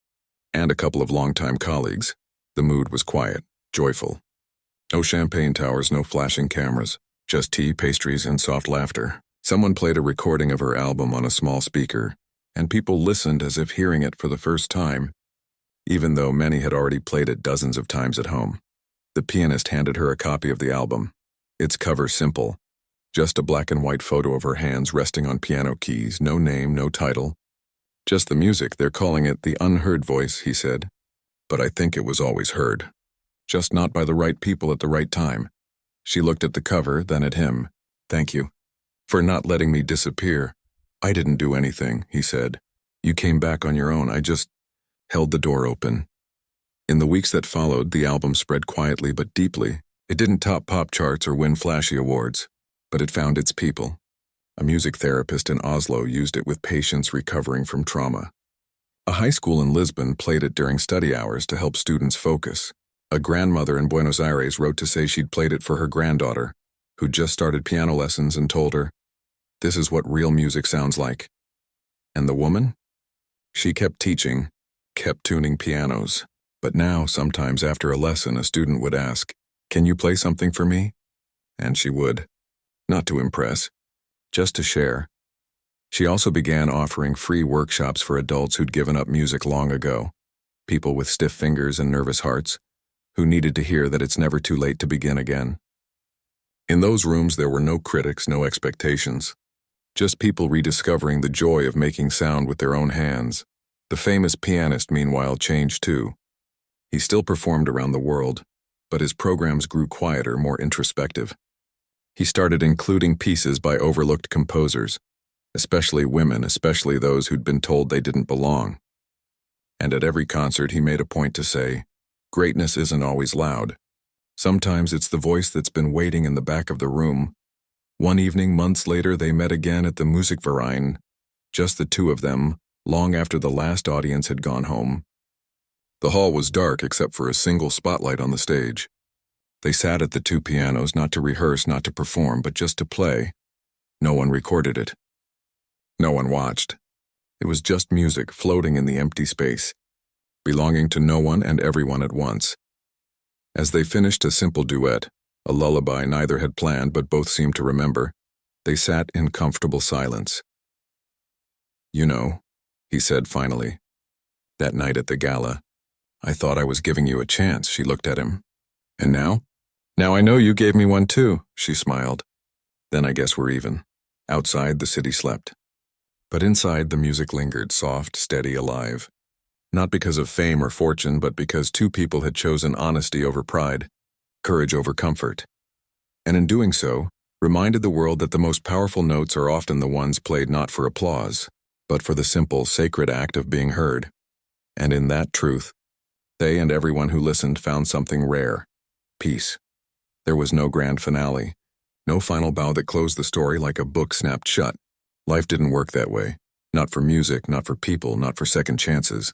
and a couple of longtime colleagues, the mood was quiet, joyful. No champagne towers, no flashing cameras, just tea, pastries, and soft laughter. Someone played a recording of her album on a small speaker, and people listened as if hearing it for the first time, even though many had already played it dozens of times at home. The pianist handed her a copy of the album, its cover simple, just a black and white photo of her hands resting on piano keys, no name, no title. "Just the music, they're calling it the unheard voice," he said. "But I think it was always heard. Just not by the right people at the right time." She looked at the cover, then at him. "Thank you for not letting me disappear." "I didn't do anything," he said. "You came back on your own. I just held the door open." In the weeks that followed, the album spread quietly but deeply. It didn't top pop charts or win flashy awards, but it found its people. A music therapist in Oslo used it with patients recovering from trauma. A high school in Lisbon played it during study hours to help students focus. A grandmother in Buenos Aires wrote to say she'd played it for her granddaughter, who'd just started piano lessons, and told her, "This is what real music sounds like." And the woman? She kept teaching, kept tuning pianos. But now, sometimes after a lesson, a student would ask, "Can you play something for me?" And she would. Not to impress, just to share. She also began offering free workshops for adults who'd given up music long ago, people with stiff fingers and nervous hearts, who needed to hear that it's never too late to begin again. In those rooms there were no critics, no expectations, just people rediscovering the joy of making sound with their own hands. The famous pianist, meanwhile, changed too. He still performed around the world, but his programs grew quieter, more introspective. He started including pieces by overlooked composers, especially women, especially those who'd been told they didn't belong. And at every concert he made a point to say, "Greatness isn't always loud. Sometimes it's the voice that's been waiting in the back of the room." One evening, months later, they met again at the Musikverein, just the two of them, long after the last audience had gone home. The hall was dark except for a single spotlight on the stage. They sat at the two pianos, not to rehearse, not to perform, but just to play. No one recorded it. No one watched. It was just music floating in the empty space, belonging to no one and everyone at once. As they finished a simple duet, a lullaby neither had planned but both seemed to remember, they sat in comfortable silence. "You know," he said finally, "that night at the gala, I thought I was giving you a chance." She looked at him. "And now?" "Now I know you gave me one too," she smiled. "Then I guess we're even." Outside, the city slept. But inside, the music lingered, soft, steady, alive. Not because of fame or fortune, but because two people had chosen honesty over pride, courage over comfort. And in doing so, reminded the world that the most powerful notes are often the ones played not for applause, but for the simple, sacred act of being heard. And in that truth, they and everyone who listened found something rare: peace. There was no grand finale, no final bow that closed the story like a book snapped shut. Life didn't work that way. Not for music, not for people, not for second chances.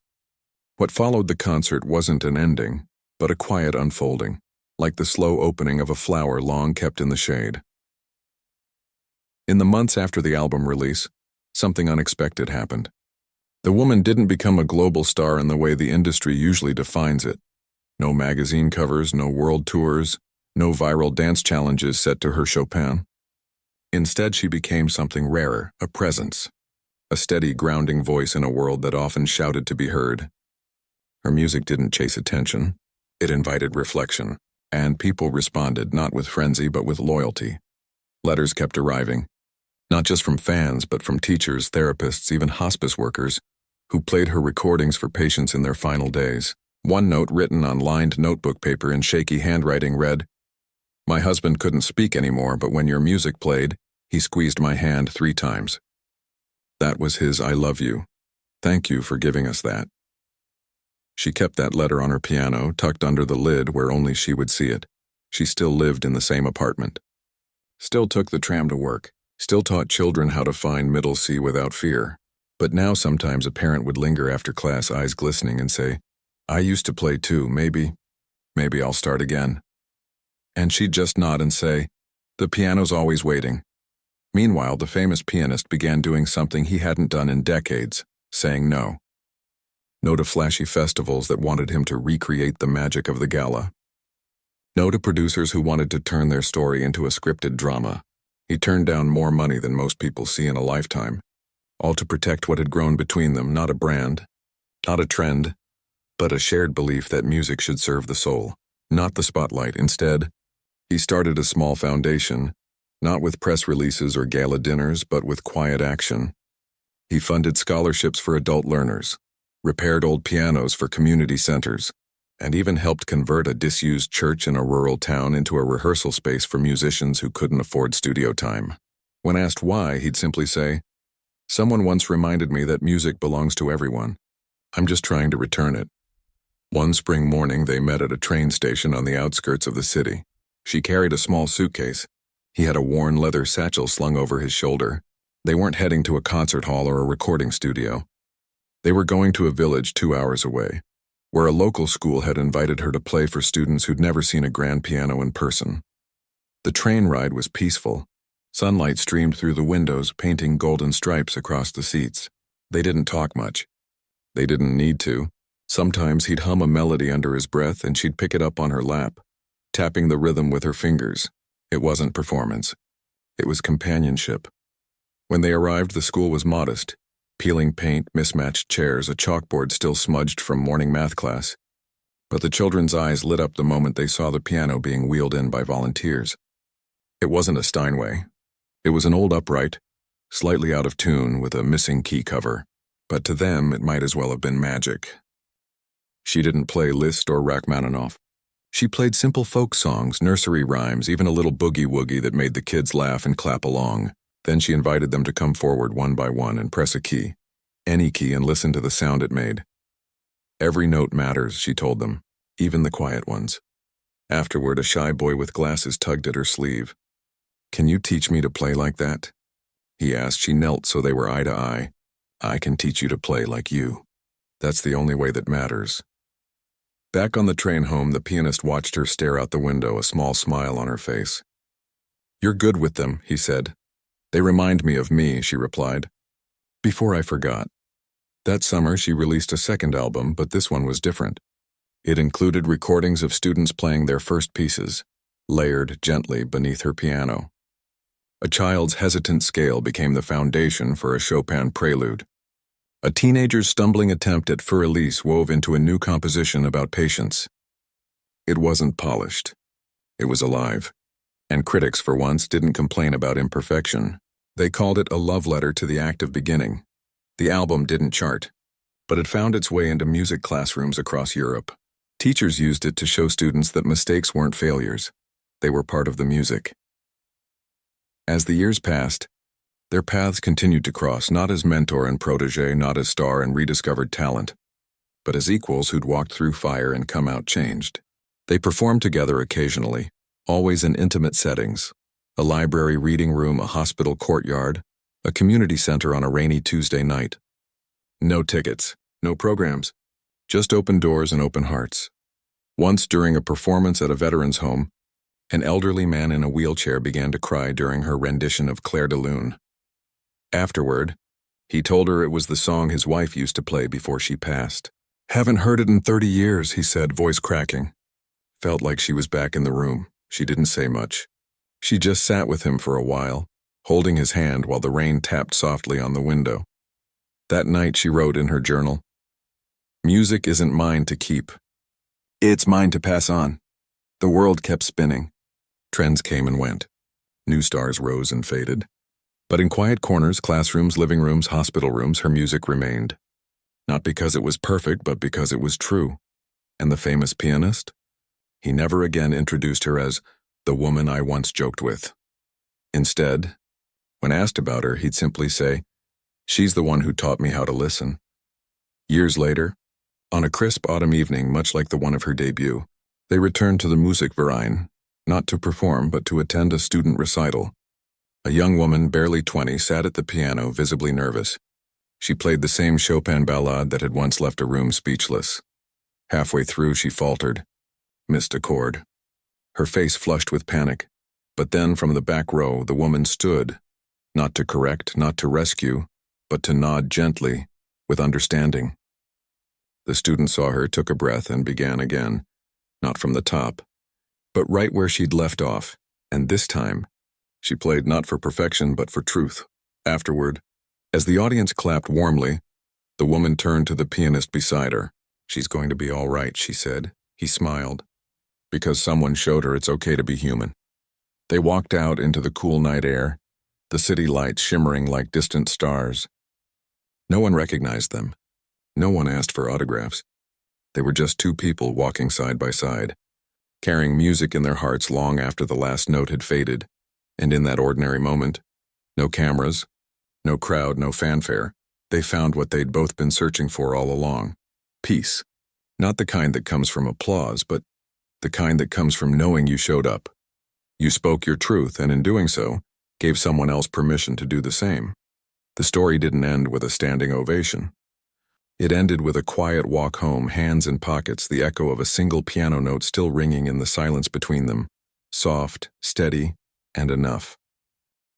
What followed the concert wasn't an ending, but a quiet unfolding, like the slow opening of a flower long kept in the shade. In the months after the album release, something unexpected happened. The woman didn't become a global star in the way the industry usually defines it. No magazine covers, no world tours, no viral dance challenges set to her Chopin. Instead, she became something rarer, a presence, a steady, grounding voice in a world that often shouted to be heard. Her music didn't chase attention. It invited reflection, and people responded not with frenzy but with loyalty. Letters kept arriving, not just from fans but from teachers, therapists, even hospice workers, who played her recordings for patients in their final days. One note written on lined notebook paper in shaky handwriting read, "My husband couldn't speak anymore, but when your music played, he squeezed my hand 3 times. That was his 'I love you. Thank you for giving us that.'" She kept that letter on her piano, tucked under the lid where only she would see it. She still lived in the same apartment. Still took the tram to work. Still taught children how to find middle C without fear. But now sometimes a parent would linger after class, eyes glistening, and say, "I used to play too, maybe I'll start again." And she'd just nod and say, "The piano's always waiting." Meanwhile, the famous pianist began doing something he hadn't done in decades, saying no. No to flashy festivals that wanted him to recreate the magic of the gala. No to producers who wanted to turn their story into a scripted drama. He turned down more money than most people see in a lifetime, all to protect what had grown between them, not a brand, not a trend, but a shared belief that music should serve the soul, not the spotlight. Instead, he started a small foundation, not with press releases or gala dinners, but with quiet action. He funded scholarships for adult learners, repaired old pianos for community centers, and even helped convert a disused church in a rural town into a rehearsal space for musicians who couldn't afford studio time. When asked why, he'd simply say, "Someone once reminded me that music belongs to everyone. I'm just trying to return it." One spring morning, they met at a train station on the outskirts of the city. She carried a small suitcase. He had a worn leather satchel slung over his shoulder. They weren't heading to a concert hall or a recording studio. They were going to a village 2 hours away, where a local school had invited her to play for students who'd never seen a grand piano in person. The train ride was peaceful. Sunlight streamed through the windows, painting golden stripes across the seats. They didn't talk much. They didn't need to. Sometimes he'd hum a melody under his breath and she'd pick it up on her lap, tapping the rhythm with her fingers. It wasn't performance. It was companionship. When they arrived, the school was modest. Peeling paint, mismatched chairs, a chalkboard still smudged from morning math class. But the children's eyes lit up the moment they saw the piano being wheeled in by volunteers. It wasn't a Steinway. It was an old upright, slightly out of tune with a missing key cover, but to them it might as well have been magic. She didn't play Liszt or Rachmaninoff. She played simple folk songs, nursery rhymes, even a little boogie-woogie that made the kids laugh and clap along. Then she invited them to come forward one by one and press a key, any key, and listen to the sound it made. Every note matters, she told them, even the quiet ones. Afterward, a shy boy with glasses tugged at her sleeve. "Can you teach me to play like that?" he asked. She knelt so they were eye to eye. "I can teach you to play like you. That's the only way that matters." Back on the train home, the pianist watched her stare out the window, a small smile on her face. "You're good with them," he said. "They remind me of me," she replied. "Before I forgot." That summer, she released a second album, but this one was different. It included recordings of students playing their first pieces, layered gently beneath her piano. A child's hesitant scale became the foundation for a Chopin prelude. A teenager's stumbling attempt at Für Elise wove into a new composition about patience. It wasn't polished. It was alive. And critics, for once, didn't complain about imperfection. They called it a love letter to the act of beginning. The album didn't chart, but it found its way into music classrooms across Europe. Teachers used it to show students that mistakes weren't failures. They were part of the music. As the years passed, their paths continued to cross, not as mentor and protege, not as star and rediscovered talent, but as equals who'd walked through fire and come out changed. They performed together occasionally, always in intimate settings: a library reading room, a hospital courtyard, a community center on a rainy Tuesday night. No tickets, no programs, just open doors and open hearts. Once, during a performance at a veterans' home, an elderly man in a wheelchair began to cry during her rendition of Clair de Lune. Afterward, he told her it was the song his wife used to play before she passed. "Haven't heard it in 30 years, he said, voice cracking. Felt like she was back in the room. She didn't say much. She just sat with him for a while, holding his hand while the rain tapped softly on the window. That night, she wrote in her journal, "Music isn't mine to keep. It's mine to pass on." The world kept spinning. Trends came and went. New stars rose and faded. But in quiet corners, classrooms, living rooms, hospital rooms, her music remained. Not because it was perfect, but because it was true. And the famous pianist? He never again introduced her as the woman I once joked with. Instead, when asked about her, he'd simply say, "She's the one who taught me how to listen." Years later, on a crisp autumn evening, much like the one of her debut, they returned to the Musikverein, not to perform, but to attend a student recital. A young woman, barely 20, sat at the piano, visibly nervous. She played the same Chopin ballade that had once left a room speechless. Halfway through, she faltered, missed a chord. Her face flushed with panic. But then, from the back row, the woman stood, not to correct, not to rescue, but to nod gently, with understanding. The student saw her, took a breath, and began again, not from the top, but right where she'd left off, and this time, she played not for perfection, but for truth. Afterward, as the audience clapped warmly, the woman turned to the pianist beside her. "She's going to be all right," she said. He smiled, because someone showed her it's okay to be human. They walked out into the cool night air, the city lights shimmering like distant stars. No one recognized them. No one asked for autographs. They were just two people walking side by side, carrying music in their hearts long after the last note had faded. And in that ordinary moment, no cameras, no crowd, no fanfare, they found what they'd both been searching for all along: peace. Not the kind that comes from applause, but the kind that comes from knowing you showed up. You spoke your truth, and in doing so, gave someone else permission to do the same. The story didn't end with a standing ovation. It ended with a quiet walk home, hands in pockets, the echo of a single piano note still ringing in the silence between them, soft, steady, and enough.